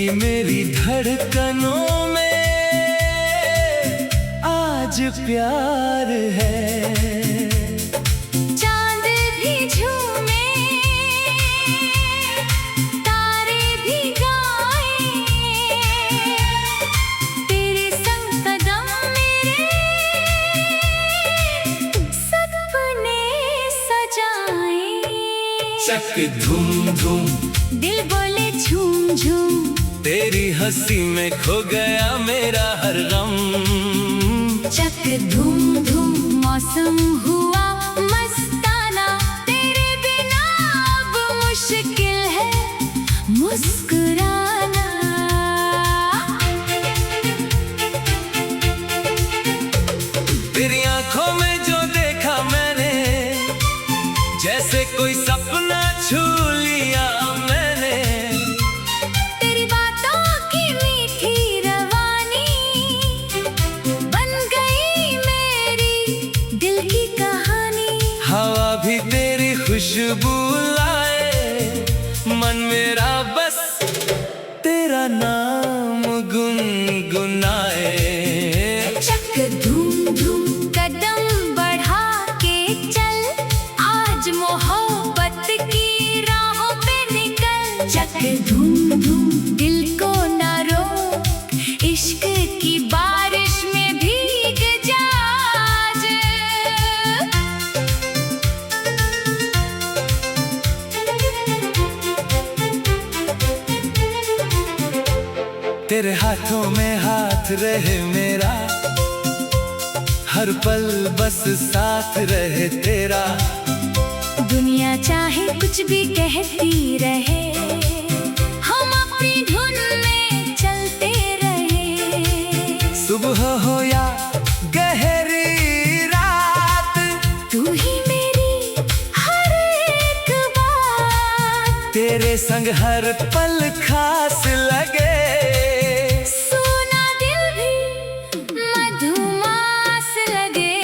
तेरी मेरी धड़कनों में आज प्यार है। चांद भी झूमे, तारे भी गाए, तेरे संग कदम मेरे सपने सजाए। चक धूम धूम दिल बोले झूम झूम, तेरी हंसी में खो गया मेरा हर गम। चक धूम धूम मौसम हुआ मस्ताना, तेरे बिना अब मुश्किल है मुस्कुराना। तेरी आंखों में जो देखा मैंने, जैसे कोई सपना छू लिया मैंने। तेरी बातों की मीठी रवानी बन गई मेरी दिल की कहानी। हवा भी तेरी खुशबू लाए, मन मेरा बस तेरा नाम गुनगुनाए। चक धूम धूम कदम बढ़ा के चल, आज मोहब्बत की राहों पे निकल। चक धूम धूम दिल को ना रोक, इश्क की बारिश में भीग जा आज। तेरे हाथों में हाथ रहे मेरा, हर पल बस साथ रहे तेरा। दुनिया चाहे कुछ भी कहती रहे, हम अपनी धुन में चलते रहे। सुबह हो या गहरी रात, तू ही मेरी हर एक बात, तेरे संग हर पल खास लगे। सुना दिल भी मधुमास लगे।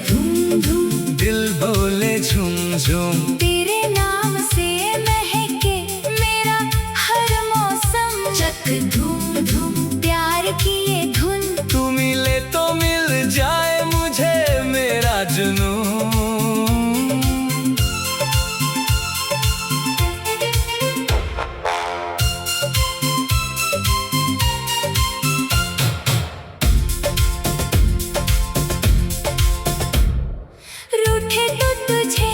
धूम धूम दिल बोले झूम झूम, तेरे नाम से महके मेरा हर मौसम। चक धूम धूम प्यार की ये धुन, तू मिले तो मिल जाए मुझे मेरा जुनून। रूठे तो तुझे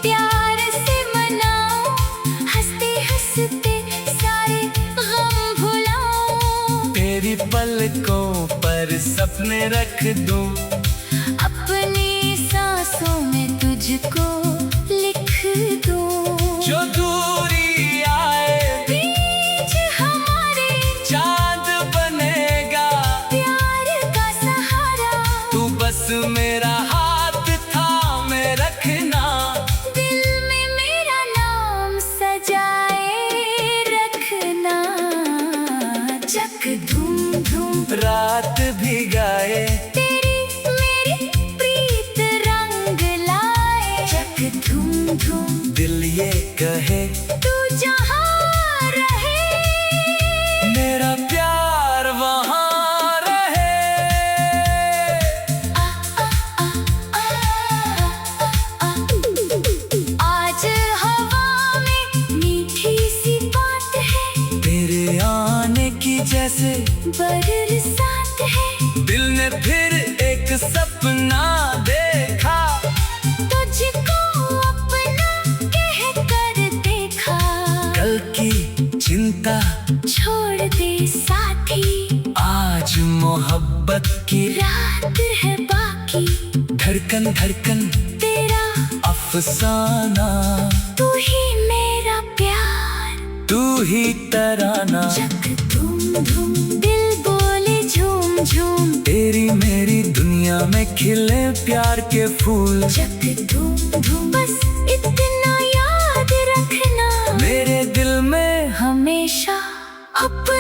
प्यार से मनाऊं, हंसते हंसते सारे गम भुलाऊं। तेरी पलकों पर सपने रख दूं, अपनी सांसों में तुझको लिख दूं। जो दूरी आए बीच हमारे चांद बनेगा प्यार का सहारा। तू बस मेरा हाथ थामे रखना, दिल में मेरा नाम सजाए रखना। चक धूम धूम रात भी गाए, तेरी मेरी प्रीत रंग लाए। चक धूम धूम दिल ये कहे तू जहाँ रहे, मेरा प्यार वहाँ रहे। आ, आ, आ, आ, आ, आ। आज हवा में मीठी सी बात है, तेरे आने की जैसे बरसात है। दिल ने फिर एक सपना देखा, तुझको अपना कह कर देखा। कल की चिंता छोड़ दे साथी, आज मोहब्बत की रात है बाकी। धड़कन धड़कन तेरा अफसाना, तू ही मेरा प्यार, तू ही तराना। चक धूम धूम दिल बोले झूम झूम, तेरी मेरी दुनिया में खिले प्यार के फूल। चक धूम धूम बस इतना याद रखना, मेरे दिल में हमेशा अपना